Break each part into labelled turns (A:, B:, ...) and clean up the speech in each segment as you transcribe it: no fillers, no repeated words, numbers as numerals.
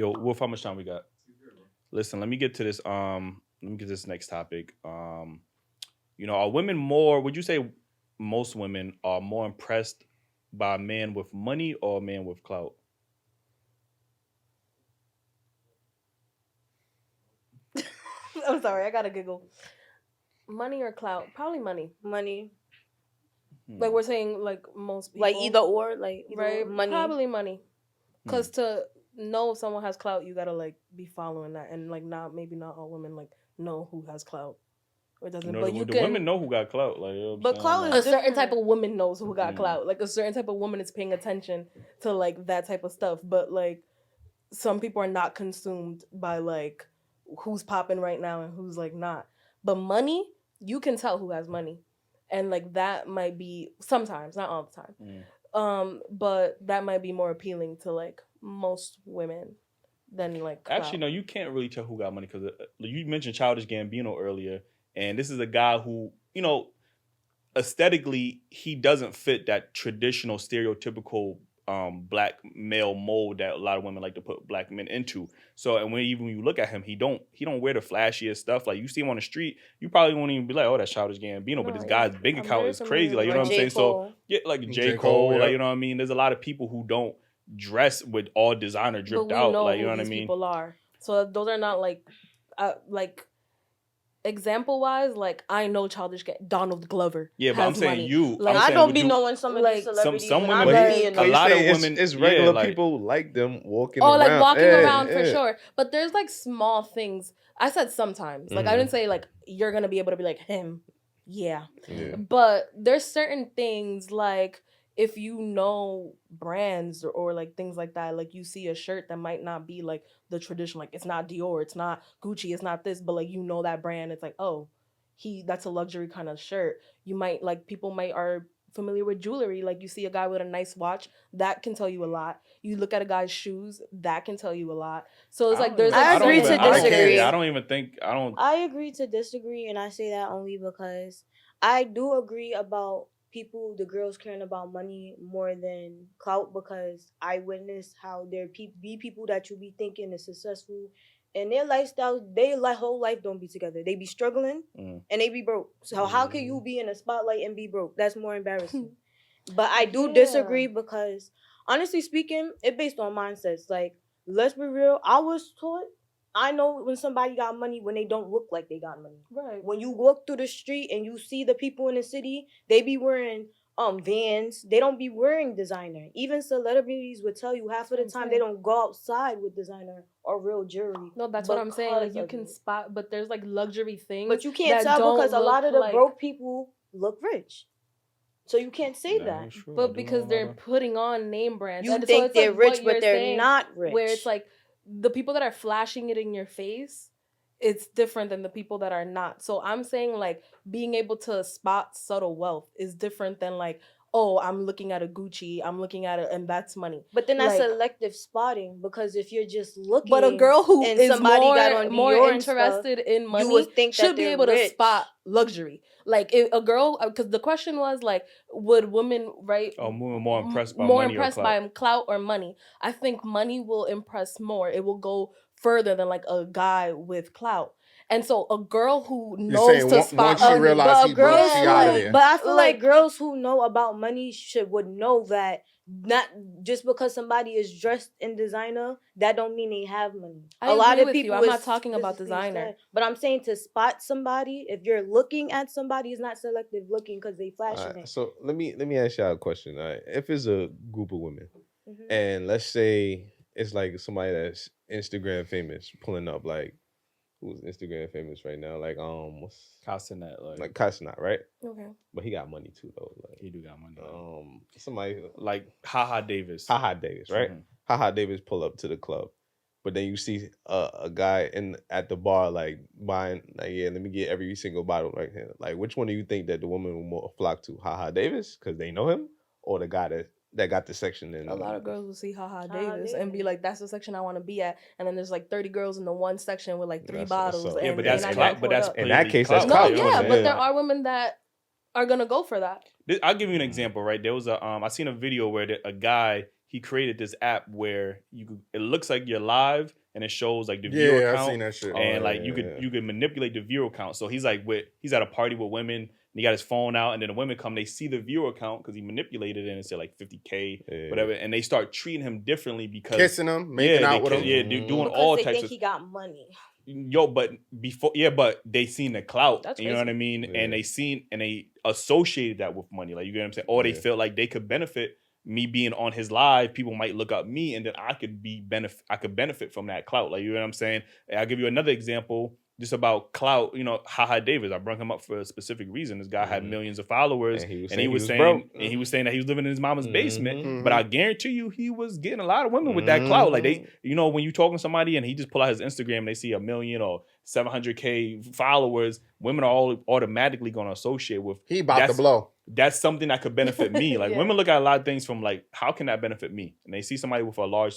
A: Yo, Wolf, how much time we got? Listen, let me get to this. Let me get this next topic. Are women more? Would you say most women are more impressed by a man with money or a man with clout?
B: I'm sorry, I gotta giggle. Money or clout? Probably money.
C: Money,
B: Like we're saying, like most people,
C: like either or, like either
B: right?
C: or. Money.
B: Probably money. Cause to know if someone has clout, you gotta like be following that, and like not maybe not all women like know who has clout or doesn't. But you
A: The
B: can.
A: women know who got clout. Like, you know what I'm
C: But
A: saying?
C: clout
A: Like,
C: is
B: A certain
C: different.
B: type of woman knows who got
A: Mm.
B: clout. Like a certain type of woman is paying attention to like that type of stuff. But like some people are not consumed by like who's popping right now and who's like not. But money, you can tell who has money, and like that might be sometimes, not all the time. But that might be more appealing to like most women than like clout.
A: Actually, no, you can't really tell who got money because you mentioned Childish Gambino earlier, and this is a guy who, aesthetically, he doesn't fit that traditional stereotypical black male mold that a lot of women like to put black men into. So, and even when you look at him, he don't wear the flashiest stuff. Like you see him on the street, you probably won't even be like, oh, that's Childish Gambino. But this guy's bank
B: I'm
A: account
B: very
A: is crazy. Like, you know what I'm
C: J.
A: saying?
C: Cole.
A: So yeah, like J.
D: J.
A: Cole,
D: Cole,
A: like,
D: yeah.
A: you know what I mean? There's a lot of people who don't dress with all designer
B: but
A: dripped
B: we
A: out.
B: know
A: Like, you
B: who
A: know what I
B: these
A: mean?
B: people are. So those are not like example wise. Like I know Donald Glover.
A: Yeah, but I'm
B: has
A: saying
B: money.
A: you.
B: Like
A: I'm
C: I
A: saying,
C: don't
A: would
C: be
A: you-
C: knowing some of
B: like,
C: these celebrities.
A: some
C: when
A: women
C: I
D: But
C: be
D: he,
C: in
A: a
D: but he's
A: lot of
D: saying
A: women-
D: it's
A: yeah,
D: regular
A: like-
D: people like them walking
B: Oh,
D: around.
B: like walking
D: Yeah,
B: around for
D: yeah.
B: sure. But there's like small things. I said sometimes. Like I didn't say like you're gonna be able to be like him. Yeah.
D: Yeah.
B: But there's certain things like if you know brands or like things like that, like you see a shirt that might not be like the traditional, like it's not Dior, it's not Gucci, it's not this, but like you know that brand, it's like, oh, that's a luxury kind of shirt. You might like people might are familiar with jewelry, like you see a guy with a nice watch, that can tell you a lot. You look at a guy's shoes, that can tell you a lot. So it's like there's like
C: I agree
B: certain
C: to
A: I don't
C: disagree.
A: care. I don't even think I don't.
C: I agree to disagree, and I say that only because I do agree about the girls caring about money more than clout, because I witnessed how there be people that you be thinking is successful, and their lifestyle, whole life don't be together. They be struggling and they be broke. So how can you be in a spotlight and be broke? That's more embarrassing. But I do disagree because honestly speaking, it based on mindsets. Like, let's be real, I was taught. I know when somebody got money when they don't look like they got money.
B: right.
C: When you walk through the street and you see the people in the city, they be wearing Vans. They don't be wearing designer. Even celebrities would tell you half of the time they don't go outside with designer or real jewelry.
B: No, that's what I'm saying. Like you
C: because
B: can
C: of it.
B: spot, but there's like luxury things.
C: But you can't
B: that
C: tell
B: don't
C: because a lot of the
B: look
C: broke people look rich. So you can't say
A: That
C: that.
A: is true. I
B: But
A: do
B: because
A: know
B: they're
A: about
B: putting on name brands.
C: You
B: And so
C: think
B: it's
C: they're
B: like
C: rich,
B: what
C: but
B: you're
C: they're
B: saying,
C: not rich.
B: Where it's like the people that are flashing it in your face, it's different than the people that are not. So I'm saying like being able to spot subtle wealth is different than like, oh, I'm looking at a Gucci, I'm looking at it, and that's money.
C: But then that's
B: like-
C: selective spotting, because if you're just looking,
B: But a girl who
C: and
B: is
C: somebody
B: more,
C: got on
B: more
C: Dior and stuff,
B: interested in money
C: would think that
B: should be
C: they're
B: able to
C: rich.
B: spot luxury. Like if a girl, because the question was like, would women, right?
A: Oh, more impressed by
B: more
A: money
B: impressed
A: or clout?
B: by clout or money. I think money will impress more. It will go further than like a guy with clout. And so a girl who knows
D: saying
B: to
D: once
B: spot
D: she
B: money,
D: realize
C: but
D: he
C: a girl,
D: broke, she outta
C: like,
D: there.
C: but I feel like,
B: Like-
C: girls who know about money would know that not just because somebody is dressed in designer, that don't mean they have money.
B: I
C: a lot
B: agree
C: of
B: with you.
C: people.
B: I'm not
C: is
B: talking about
C: physically
B: designer.
C: sad. But I'm saying to spot somebody, if you're looking at somebody, it's not selective looking because they flashing
D: Alright,
C: it.
D: so let me ask y'all a question. All right? If it's a group of women,
C: Mhm.
D: and let's say it's like somebody that's Instagram famous pulling up, like who's Instagram famous right now? Like what's
A: Castanet,
D: like Casanat, right?
B: Okay.
D: But he got money too though. Like
A: he do got money.
D: somebody
A: Like Haha Davis.
D: Haha Davis, right?
A: Mhm.
D: Haha Davis pull up to the club, but then you see a guy at the bar like buying like, yeah, let me get every single bottle right here. Like, which one do you think that the woman will more flock to? Haha Davis because they know him, or the guy that got the section in?
B: A lot of girls will see Haha
C: Haha
B: Davis and be
C: Davis.
B: like, that's the section I want to be at. And then there's like 30 girls in the one section with like 3
D: That's-
B: bottles.
D: so-
B: and,
A: Yeah, but
B: they're
A: that's
B: not
A: clout.
B: gonna
A: But
B: pull
A: that's
B: up.
D: In that case, that's
B: No,
D: clout.
B: yeah,
D: Yeah.
B: but there are women that are gonna go for that.
A: I'll give you an example, right? There was I've seen a video where a guy, he created this app where it looks like you're live and it shows like the viewer
E: Yeah,
A: count.
E: I seen that shit.
A: And like you could manipulate the viewer count. So he's like he's at a party with women and he got his phone out and then the women come, they see the viewer count because he manipulated it and say like 50K, whatever, and they start treating him differently because
E: kissing him, making out with him.
A: Yeah, they're doing
C: because
A: all
C: they
A: types
C: think
A: of
C: he got money.
A: but but they seen the clout.
B: That's
A: you know what I mean?
D: Yeah.
A: And they associated that with money. Like you get what I'm saying? Or they felt like they could benefit me being on his live. People might look up me and then I could benefit from that clout. Like you know what I'm saying? And I'll give you another example just about clout, Haha Davis. I brought him up for a specific reason. This guy had millions of followers, and he was saying that he was living in his mama's basement. But I guarantee you, he was getting a lot of women with that clout. Like they, when you talking to somebody and he just pull out his Instagram, and they see 1 million or 700K followers. Women are all automatically going to associate with.
E: He about to blow.
A: That's something that could benefit me. Like women look at a lot of things from like, how can that benefit me? And they see somebody with a large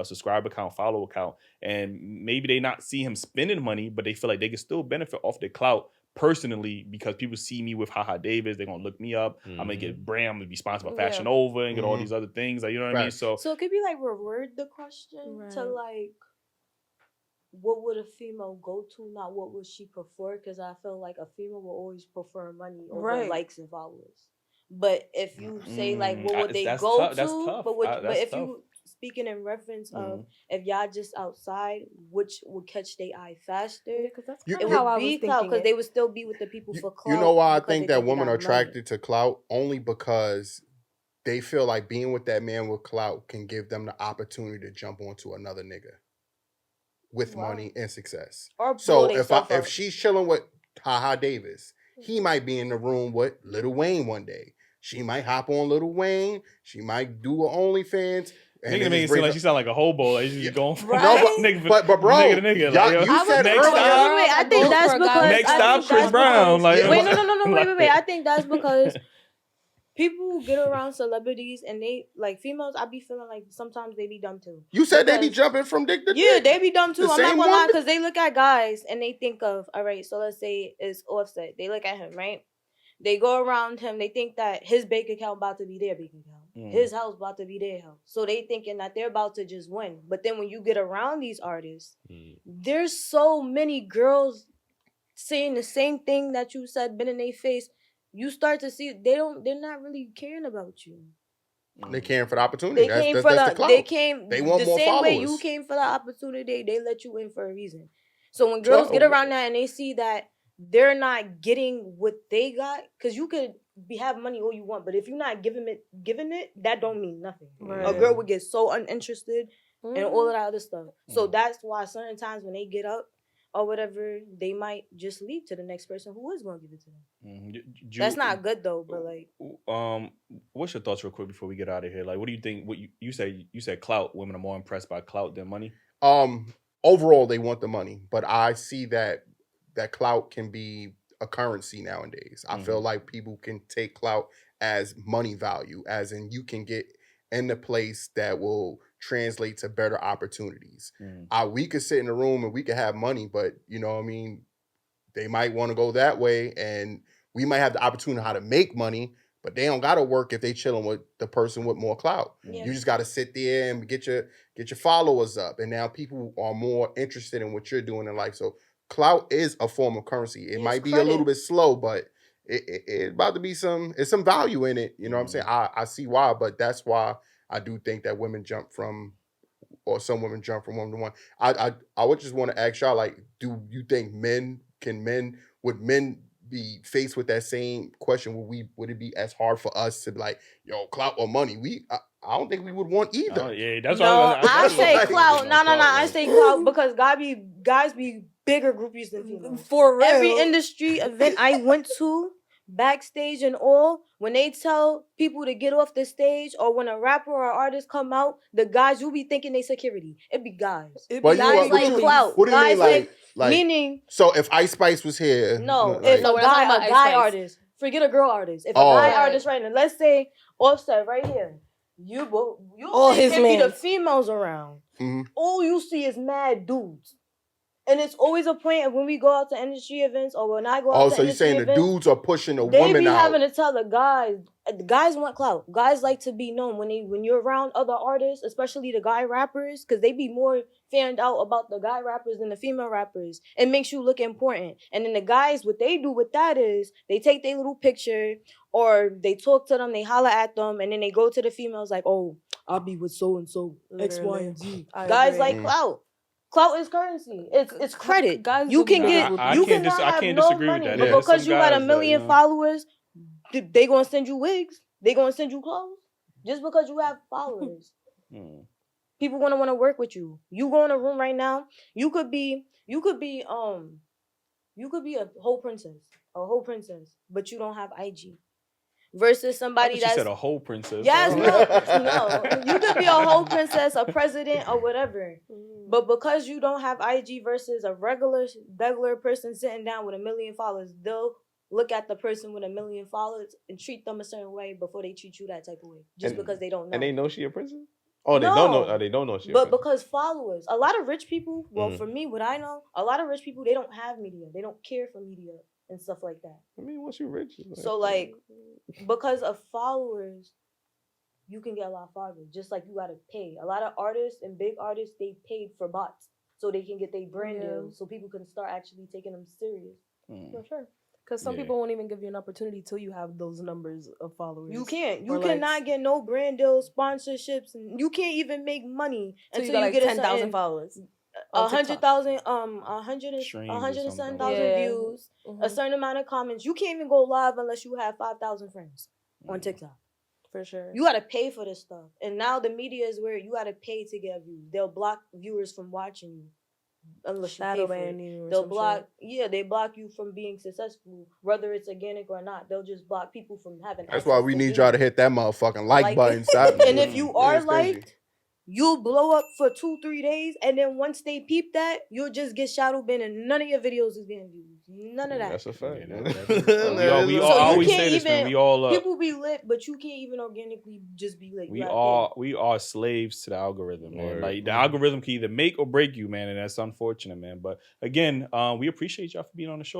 A: subscriber count, follower count, and maybe they not see him spending money, but they feel like they can still benefit off the clout personally because people see me with Haha Davis. They're gonna look me up. I'm gonna get brand. I'm gonna be sponsored by Fashion Over and get all these other things. Like you know what I mean? So
C: it could be like reword the question to like, what would a female go to? Not what would she prefer? Because I feel like a female will always prefer money over likes and followers. But if you say like, what would they go to?
A: That's tough.
C: But if you speaking in reference of if y'all just outside, which would catch their eye faster?
B: Because that's
C: it
B: how I
C: would
B: was
C: be clout
B: thinking.
C: because they would still be with the people for clout.
E: You know why I think that women are attracted to clout? Only because they feel like being with that man with clout can give them the opportunity to jump onto another nigga with money and success. So if she's chilling with Haha Davis, he might be in the room with Lil Wayne one day. She might hop on Lil Wayne. She might do her OnlyFans.
A: Nigga make it seem like she sound like a hobo. Like she's going from
E: nigga, but bro,
A: nigga to nigga. Like,
E: you said
C: earlier. Wait, I think that's because
A: next stop Chris Brown. Like
C: wait, no, wait. I think that's because people get around celebrities and they like females. I be feeling like sometimes they be dumb too.
E: You said they be jumping from dick to dick.
C: Yeah, they be dumb too. I'm not gonna lie, because they look at guys and they think of, all right, so let's say it's Offset. They look at him, right? They go around him. They think that his bank account about to be their bank account. His house about to be their house. So they thinking that they're about to just win. But then when you get around these artists, there's so many girls saying the same thing that you said, been in their face. You start to see they're not really caring about you.
E: They came for the opportunity.
C: They came
E: They want
C: the
E: more
C: same
E: followers.
C: way you came for the opportunity. They let you in for a reason. So when girls get around that and they see that they're not getting what they got, because you could have money all you want, but if you're not giving it, that don't mean nothing. Right. A girl would get so uninterested and all of that other stuff. So that's why certain times when they get up or whatever, they might just leave to the next person who is going to give it to them. That's not good though. But like,
A: what's your thoughts real quick before we get out of here? Like, what do you think? What you said clout. Women are more impressed by clout than money.
E: Overall, they want the money, but I see that clout can be a currency nowadays. I feel like people can take clout as money value, as in you can get in the place that will translate to better opportunities. We could sit in a room and we could have money, but you know what I mean, they might want to go that way and we might have the opportunity how to make money, but they don't got to work if they chilling with the person with more clout. You just got to sit there and get your followers up. And now people are more interested in what you're doing in life. So clout is a form of currency. It might be a little bit slow, but it's about to be some value in it. You know what I'm saying? I see why, but that's why I do think that women jump from, or some women jump from one to one. I would just want to ask y'all, like, do you think would men be faced with that same question? Would it be as hard for us to be like, yo, clout or money? I don't think we would want either.
A: Oh, yeah, that's
C: I say clout. No. I say clout because guys be bigger groupies than females. For real. Every industry event I went to, backstage and all, when they tell people to get off the stage or when a rapper or artist come out, the guys, you be thinking they security. It be guys. Guys like clout.
E: What do you mean like
C: meaning?
E: So if Ice Spice was here,
C: if a guy artist, forget a girl artist. If a guy artist right now, let's say Offset right here. You all his men, the females around. All you see is mad dudes. And it's always a point of when we go out to industry events or when I go out
E: Oh,
C: to
E: so you're
C: industry
E: saying the
C: events,
E: dudes are pushing the
C: they
E: women
C: be
E: out?
C: having to tell the guys want clout. Guys like to be known when you're around other artists, especially the guy rappers, because they be more fanned out about the guy rappers than the female rappers. It makes you look important. And then the guys, what they do with that is they take their little picture or they talk to them, they holler at them, and then they go to the females like, oh, I'll be with so and so, X, Y, and Z. Guys like clout. Clout is currency. It's credit.
B: Guys
C: You
B: do be
C: can
B: good
C: get
B: with
A: I
C: you
A: can't
C: cannot
A: I
C: have
A: can't
C: no
A: disagree with
C: money,
A: that.
C: but
A: Yeah,
C: because
A: some
C: you got a
A: guys that,
C: million followers, they gonna send you wigs. They gonna send you clothes just because you have followers. People gonna want to work with you. You go in a room right now. You could be a whole princess, but you don't have IG. Versus somebody
A: you
C: that's
A: said a whole princess.
C: yes, no. You could be a whole princess, a president, or whatever. But because you don't have IG versus a regular person sitting down with 1 million followers, they'll look at the person with 1 million followers and treat them a certain way before they treat you that type of way. Just because they don't know.
D: And they know she a princess? Oh, they don't know. They don't know she a princess.
C: But because followers, a lot of rich people, well, for me, what I know, a lot of rich people, they don't have media. They don't care for media and stuff like that.
D: I mean, once you're rich.
C: So, like, because of followers, you can get a lot farther. Just like you gotta pay. A lot of artists and big artists, they paid for bots so they can get their brand deals, so people can start actually taking them serious.
B: For sure. Because some people won't even give you an opportunity till you have those numbers of followers.
C: You can't. You cannot get no brand deals, sponsorships, and you can't even make money until you get
B: 10,000 followers.
C: 100,000, 107,000 views, a certain amount of comments. You can't even go live unless you have 5,000 friends on TikTok.
B: For sure.
C: You gotta pay for this stuff. And now the media is where you gotta pay to get views. They'll block viewers from watching you. Unless you pay for it. They'll block they block you from being successful, whether it's organic or not. They'll just block people from having
E: That's why we need y'all to hit that motherfucking like button.
C: And if you are liked, you'll blow up for 2-3 days, and then once they peep that, you'll just get shadow banned, and none of your videos is getting views. None of that.
D: That's a fact.
A: We all always say this, man. We all
C: people be lit, but you can't even organically just be lit.
A: We are slaves to the algorithm, man. Like the algorithm can either make or break you, man, and that's unfortunate, man. But again, we appreciate y'all for being on the show.